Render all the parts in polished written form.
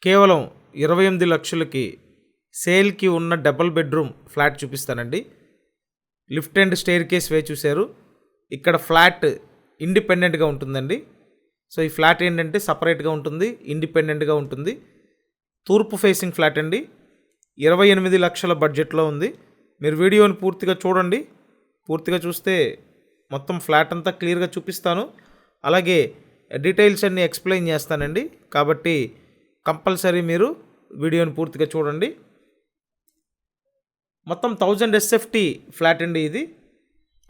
కేవలం 28 లక్షలకి సేల్కి ఉన్న డబుల్ బెడ్రూమ్ ఫ్లాట్ చూపిస్తానండి. లిఫ్ట్ అండ్ స్టెయిర్ కేస్ వే చూశారు. ఇక్కడ ఫ్లాట్ ఇండిపెండెంట్గా ఉంటుందండి. సో ఈ ఫ్లాట్ ఏంటంటే సపరేట్గా ఉంటుంది, ఇండిపెండెంట్గా ఉంటుంది. తూర్పు ఫేసింగ్ ఫ్లాట్ అండి. 28 లక్షల బడ్జెట్లో ఉంది. మీరు వీడియోని పూర్తిగా చూడండి. పూర్తిగా చూస్తే మొత్తం ఫ్లాట్ అంతా క్లియర్గా చూపిస్తాను. అలాగే డీటెయిల్స్ అన్నీ ఎక్స్ప్లెయిన్ చేస్తానండి. కాబట్టి కంపల్సరీ మీరు వీడియోని పూర్తిగా చూడండి. మొత్తం 1000 SFT ఫ్లాట్ అండి ఇది.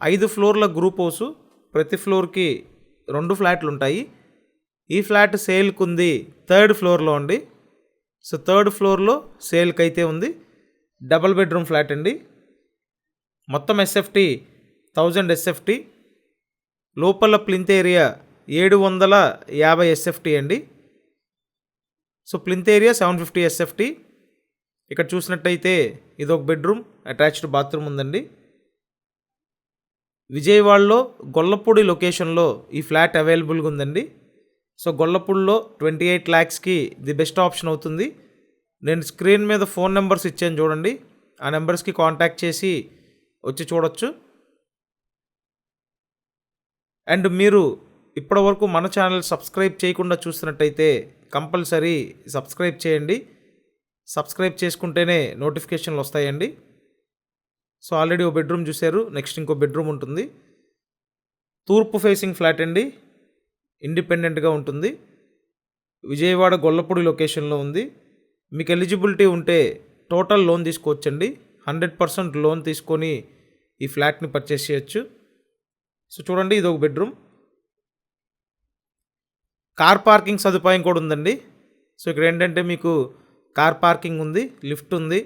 5 ఫ్లోర్ల గ్రూప్ హౌస్. ప్రతి ఫ్లోర్కి 2 ఫ్లాట్లు ఉంటాయి. ఈ ఫ్లాట్ సేల్కి ఉంది 3rd ఫ్లోర్లో అండి. సో 3rd ఫ్లోర్లో సేల్కి అయితే ఉంది. డబుల్ బెడ్రూమ్ ఫ్లాట్ అండి. మొత్తం SFT 1000 SFT. లోపల ప్లింత్ ఏరియా 750 SFT అండి. So plinth area 750 SFT. ఇక్కడ చూసినట్టయితే ఇదొక బెడ్రూమ్, అటాచ్డ్ బాత్రూమ్ ఉందండి. విజయవాడలో గొల్లపూడి లొకేషన్లో ఈ ఫ్లాట్ అవైలబుల్గా ఉందండి. సో గొల్లపూడిలో 28 lakhsకి ది బెస్ట్ ఆప్షన్ అవుతుంది. నేను స్క్రీన్ మీద ఫోన్ నెంబర్స్ ఇచ్చాను చూడండి. ఆ నెంబర్స్కి కాంటాక్ట్ చేసి వచ్చి చూడొచ్చు. అండ్ మీరు ఇప్పటివరకు మన ఛానల్ సబ్స్క్రైబ్ చేయకుండా చూస్తున్నట్టయితే కంపల్సరీ సబ్స్క్రైబ్ చేయండి. సబ్స్క్రైబ్ చేసుకుంటేనే నోటిఫికేషన్లు వస్తాయండి. సో ఆల్రెడీ ఒక బెడ్రూమ్ చూశారు. నెక్స్ట్ ఇంకో బెడ్రూమ్ ఉంటుంది. తూర్పు ఫేసింగ్ ఫ్లాట్ అండి. ఇండిపెండెంట్గా ఉంటుంది. విజయవాడ గొల్లపూడి లొకేషన్లో ఉంది. మీకు ఎలిజిబిలిటీ ఉంటే టోటల్ లోన్ తీసుకోవచ్చండి. 100% లోన్ తీసుకొని ఈ ఫ్లాట్ని పర్చేస్ చేయొచ్చు. సో చూడండి, ఇది ఒక బెడ్రూమ్. కార్ పార్కింగ్ సదుపాయం కూడా ఉందండి. సో ఇక్కడ ఏంటంటే మీకు కార్ పార్కింగ్ ఉంది, లిఫ్ట్ ఉంది.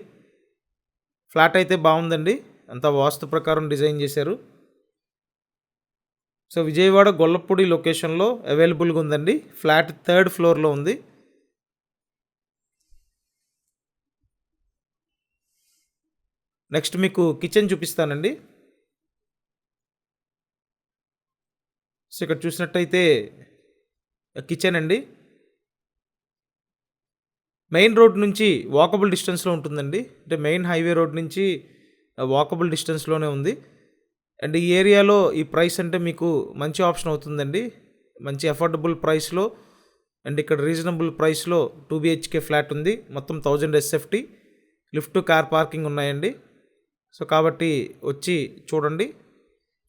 ఫ్లాట్ అయితే బాగుందండి. అంతా వాస్తు ప్రకారం డిజైన్ చేశారు. సో విజయవాడ గొల్లపూడి లొకేషన్లో అవైలబుల్గా ఉందండి. ఫ్లాట్ 3rd ఫ్లోర్లో ఉంది. నెక్స్ట్ మీకు కిచెన్ చూపిస్తానండి. సో ఇక్కడ చూసినట్టయితే కిచెన్ అండి. మెయిన్ రోడ్ నుంచి వాకబుల్ డిస్టెన్స్లో ఉంటుందండి. అంటే మెయిన్ హైవే రోడ్ నుంచి వాకబుల్ డిస్టెన్స్లోనే ఉంది. అండ్ ఈ ఏరియాలో ఈ ప్రైస్ అంటే మీకు మంచి ఆప్షన్ అవుతుందండి. మంచి అఫోర్డబుల్ ప్రైస్లో అండ్ ఇక్కడ రీజనబుల్ ప్రైస్లో 2 BHK ఫ్లాట్ ఉంది. మొత్తం 1000 SFT. లిఫ్ట్, కార్ పార్కింగ్ ఉన్నాయండి. సో కాబట్టి వచ్చి చూడండి.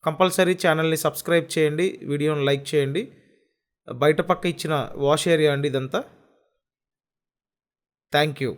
కంపల్సరీ ఛానల్ని సబ్స్క్రైబ్ చేయండి, వీడియోని లైక్ చేయండి. బయట పక్క ఇచ్చిన వాష్ ఏరియా అండి ఇదంతా. Thank you.